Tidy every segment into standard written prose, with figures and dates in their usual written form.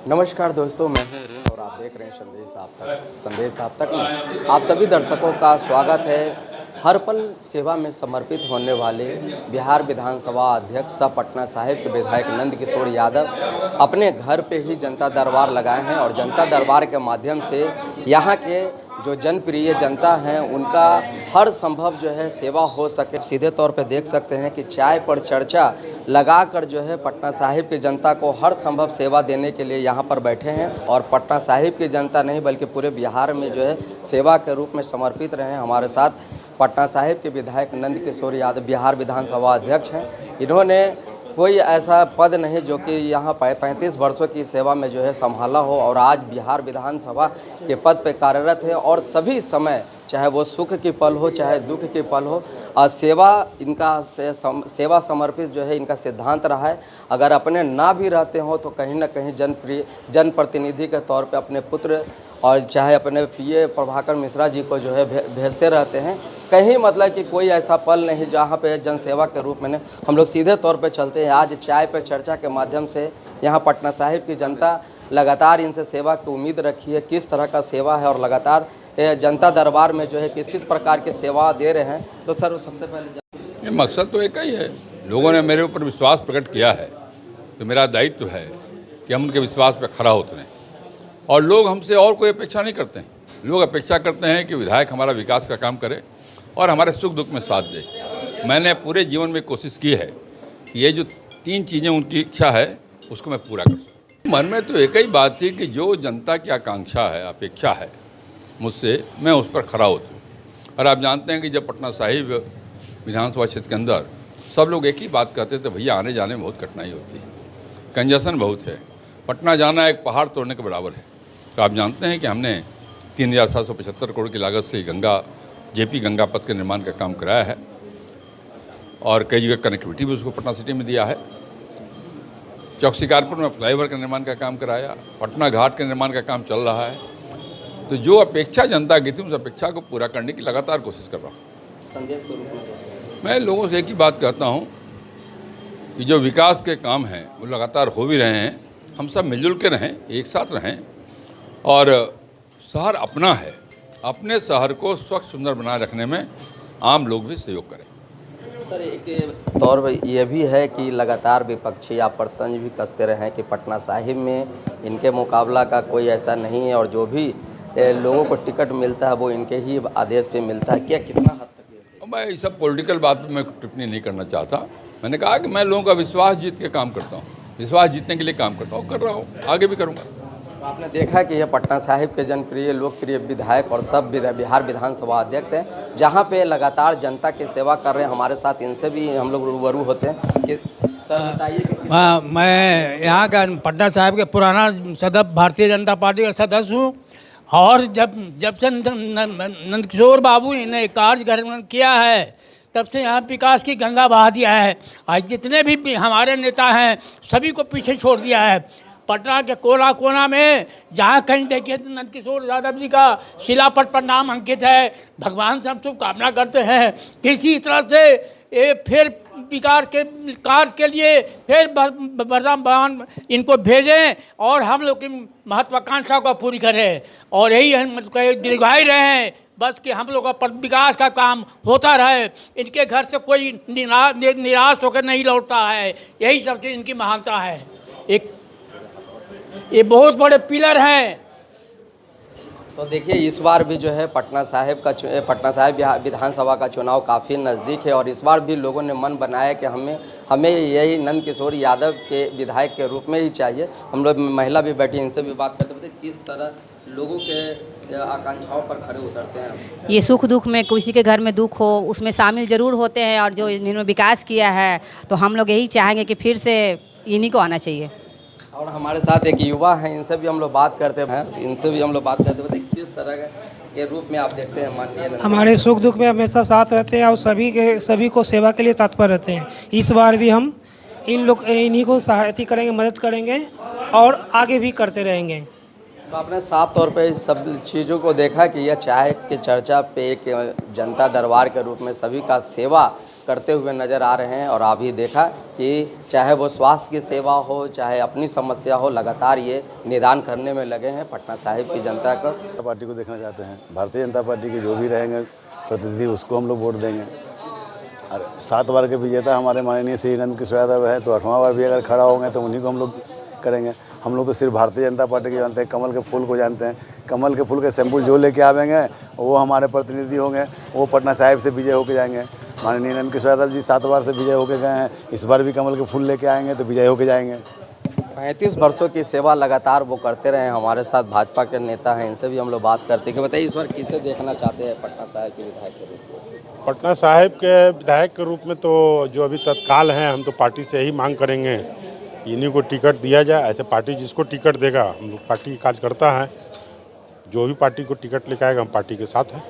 नमस्कार दोस्तों, मैं हूं अरुण और आप देख रहे हैं संदेश आप तक में आप सभी दर्शकों का स्वागत है। हर पल सेवा में समर्पित होने वाले बिहार विधानसभा अध्यक्ष सह पटना साहिब के विधायक नंद किशोर यादव अपने घर पे ही जनता दरबार लगाए हैं और जनता दरबार के माध्यम से यहाँ के जो जनप्रिय जनता हैं उनका हर संभव जो है सेवा हो सके। सीधे तौर पे देख सकते हैं कि चाय पर चर्चा लगाकर जो है पटना साहिब की जनता को हर संभव सेवा देने के लिए यहाँ पर बैठे हैं और पटना साहिब की जनता नहीं बल्कि पूरे बिहार में जो है सेवा के रूप में समर्पित रहे। हमारे साथ पटना साहिब के विधायक नंद किशोर यादव बिहार विधानसभा अध्यक्ष हैं। इन्होंने कोई ऐसा पद नहीं जो कि यहाँ 35 वर्षों की सेवा में जो है संभाला हो और आज बिहार विधानसभा के पद पे कार्यरत है और सभी समय चाहे वो सुख की पल हो चाहे दुख की पल हो सेवा इनका सेवा समर्पित जो है इनका सिद्धांत रहा है। अगर अपने ना भी रहते हो तो कहीं ना कहीं जनप्रतिनिधि के तौर पे अपने पुत्र और चाहे अपने पीए प्रभाकर मिश्रा जी को जो है भेजते रहते हैं। कहीं मतलब कि कोई ऐसा पल नहीं जहाँ पे जनसेवा के रूप में हम लोग सीधे तौर पे चलते हैं। आज चाय पे चर्चा के माध्यम से यहाँ पटना साहिब की जनता लगातार इनसे सेवा की उम्मीद रखी है। किस तरह का सेवा है और लगातार जनता दरबार में जो है किस किस प्रकार की सेवा दे रहे हैं। तो सर सबसे पहले मकसद तो एक ही है, लोगों ने मेरे ऊपर विश्वास प्रकट किया है तो मेरा दायित्व है कि हम उनके विश्वास पर खरा उतरें। और लोग हमसे और कोई अपेक्षा नहीं करते हैं। लोग अपेक्षा करते हैं कि विधायक हमारा विकास का काम करे और हमारे सुख दुख में साथ दे। मैंने पूरे जीवन में कोशिश की है कि ये जो 3 चीज़ें उनकी इच्छा है उसको मैं पूरा कर सकूँ। मन में तो एक ही बात थी कि जो जनता की आकांक्षा है, अपेक्षा है मुझसे, मैं उस पर खरा उतरूँ। और आप जानते हैं कि जब पटना साहिब विधानसभा क्षेत्र के अंदर सब लोग एक ही बात कहते थे, भैया आने जाने में बहुत कठिनाई होती है, कंजशन बहुत है, पटना जाना एक पहाड़ तोड़ने के बराबर है। तो आप जानते हैं कि हमने 3,775 करोड़ की लागत से जेपी गंगा पथ के निर्माण का काम कराया है और कई जगह कनेक्टिविटी भी उसको पटना सिटी में दिया है। चौक शिकारपुर में फ्लाईओवर के निर्माण का काम कराया, पटना घाट के निर्माण का काम चल रहा है। तो जो अपेक्षा जनता की थी उस अपेक्षा को पूरा करने की लगातार कोशिश कर रहा हूँ। संदेश के रूप में मैं लोगों से एक ही बात कहता हूँ कि जो विकास के काम हैं वो लगातार हो भी रहे हैं। हम सब मिलजुल के रहें, एक साथ रहें और शहर अपना है, अपने शहर को स्वच्छ सुंदर बनाए रखने में आम लोग भी सहयोग करें। सर एक तौर पर यह भी है कि लगातार विपक्षी आप पर तंज भी कसते रहे हैं कि पटना साहिब में इनके मुकाबला का कोई ऐसा नहीं है और जो भी लोगों को टिकट मिलता है वो इनके ही आदेश पे मिलता है। क्या कितना हद तक मैं इस सब पॉलिटिकल बात पर मैं टिप्पणी नहीं करना चाहता। मैंने कहा कि मैं लोगों का विश्वास जीत के काम करता हूँ, विश्वास जीतने के लिए काम करता हूँ, कर रहा हूँ, आगे भी करूँगा। आपने देखा कि ये पटना साहिब के जनप्रिय लोकप्रिय विधायक और सब बिहार विधानसभा अध्यक्ष हैं जहाँ पे लगातार जनता की सेवा कर रहे हैं। हमारे साथ इनसे भी हम लोग रूबरू होते हैं कि सर बताइए कि मैं यहाँ का पटना साहिब के पुराना सदस्य भारतीय जनता पार्टी का सदस्य हूँ और जब से नंद किशोर बाबू ने कार्य ग्रहण किया है तब से यहाँ विकास की गंगा बहा दिया है। आज जितने भी हमारे नेता हैं सभी को पीछे छोड़ दिया है। पटना के कोना कोना में जहाँ कहीं देखिए तो नंद किशोर यादव जी का शिलापट पर नाम अंकित है। भगवान से हम शुभकामना करते हैं किसी तरह से ये फिर विकास के कार्य के लिए फिर वरदान इनको भेजें और हम लोग की महत्वाकांक्षा को पूरी करें और यही दीर्घायु रहें बस कि हम लोगों का विकास का काम होता रहे। इनके घर से कोई निराश होकर नहीं लौटता है, यही सब चीज़ इनकी महानता है। ये बहुत बड़े पिलर हैं। तो देखिए इस बार भी जो है पटना साहिब विधानसभा का चुनाव काफ़ी नज़दीक है और इस बार भी लोगों ने मन बनाया कि हमें यही नंद किशोर यादव के विधायक के रूप में ही चाहिए। हम लोग महिला भी बैठी, इनसे भी बात करते थे किस तरह लोगों के आकांक्षाओं पर खड़े उतरते हैं। ये सुख दुख में किसी के घर में दुख हो उसमें शामिल ज़रूर होते हैं और जो इन्होंने विकास किया है तो हम लोग यही चाहेंगे कि फिर से इन्हीं को आना चाहिए। और हमारे साथ एक युवा हैं, इनसे भी हम लोग बात करते हैं, किस तरह के रूप में आप देखते हैं माननीय हमारे सुख दुख में हमेशा साथ रहते हैं और सभी को सेवा के लिए तत्पर रहते हैं। इस बार भी हम इन्हीं को सहायता करेंगे, मदद करेंगे और आगे भी करते रहेंगे। तो आपने साफ तौर पे इस सब चीज़ों को देखा कि यह चाय की चर्चा पे एक जनता दरबार के रूप में सभी का सेवा करते हुए नज़र आ रहे हैं। और अभी देखा कि चाहे वो स्वास्थ्य की सेवा हो, चाहे अपनी समस्या हो, लगातार ये निदान करने में लगे हैं पटना साहिब की जनता को। पार्टी को देखना चाहते हैं, भारतीय जनता पार्टी के जो भी रहेंगे प्रतिनिधि उसको हम लोग वोट देंगे। और 7 बार के विजेता हमारे माननीय श्री नंद किशोर यादव है, तो 8वां बार भी अगर खड़ा होंगे तो उन्हीं को हम लोग करेंगे। हम लोग तो सिर्फ भारतीय जनता पार्टी को जानते हैं, कमल के फूल को जानते हैं। कमल के फूल के सैंपल जो लेके आवेंगे वो हमारे प्रतिनिधि होंगे, वो पटना साहिब से विजय होकर जाएंगे। माननीय नंद किशोर यादव जी 7 बार से विजय होकर गए हैं, इस बार भी कमल के फूल लेके आएंगे तो विजय होकर जाएंगे। 35 वर्षों की सेवा लगातार वो करते रहे। हमारे साथ भाजपा के नेता हैं, इनसे भी हम लोग बात करते हैं कि बताइए इस बार किसे देखना चाहते हैं पटना साहिब के विधायक के रूप में? पटना साहिब के विधायक के रूप में तो जो अभी तत्काल हैं, हम तो पार्टी से यही मांग करेंगे इन्हीं को टिकट दिया जाए। ऐसे पार्टी जिसको टिकट देगा, हम लोग पार्टी की कार्यकर्ता हैं, जो भी पार्टी को टिकट लेकर आएगा हम पार्टी के साथ हैं।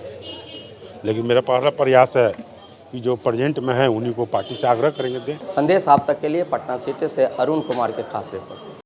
लेकिन मेरा पहला प्रयास है कि जो प्रेजेंट में है उन्हीं को पार्टी से आग्रह करेंगे दें। संदेश आप तक के लिए पटना सिटी से अरुण कुमार के खास रिपोर्ट।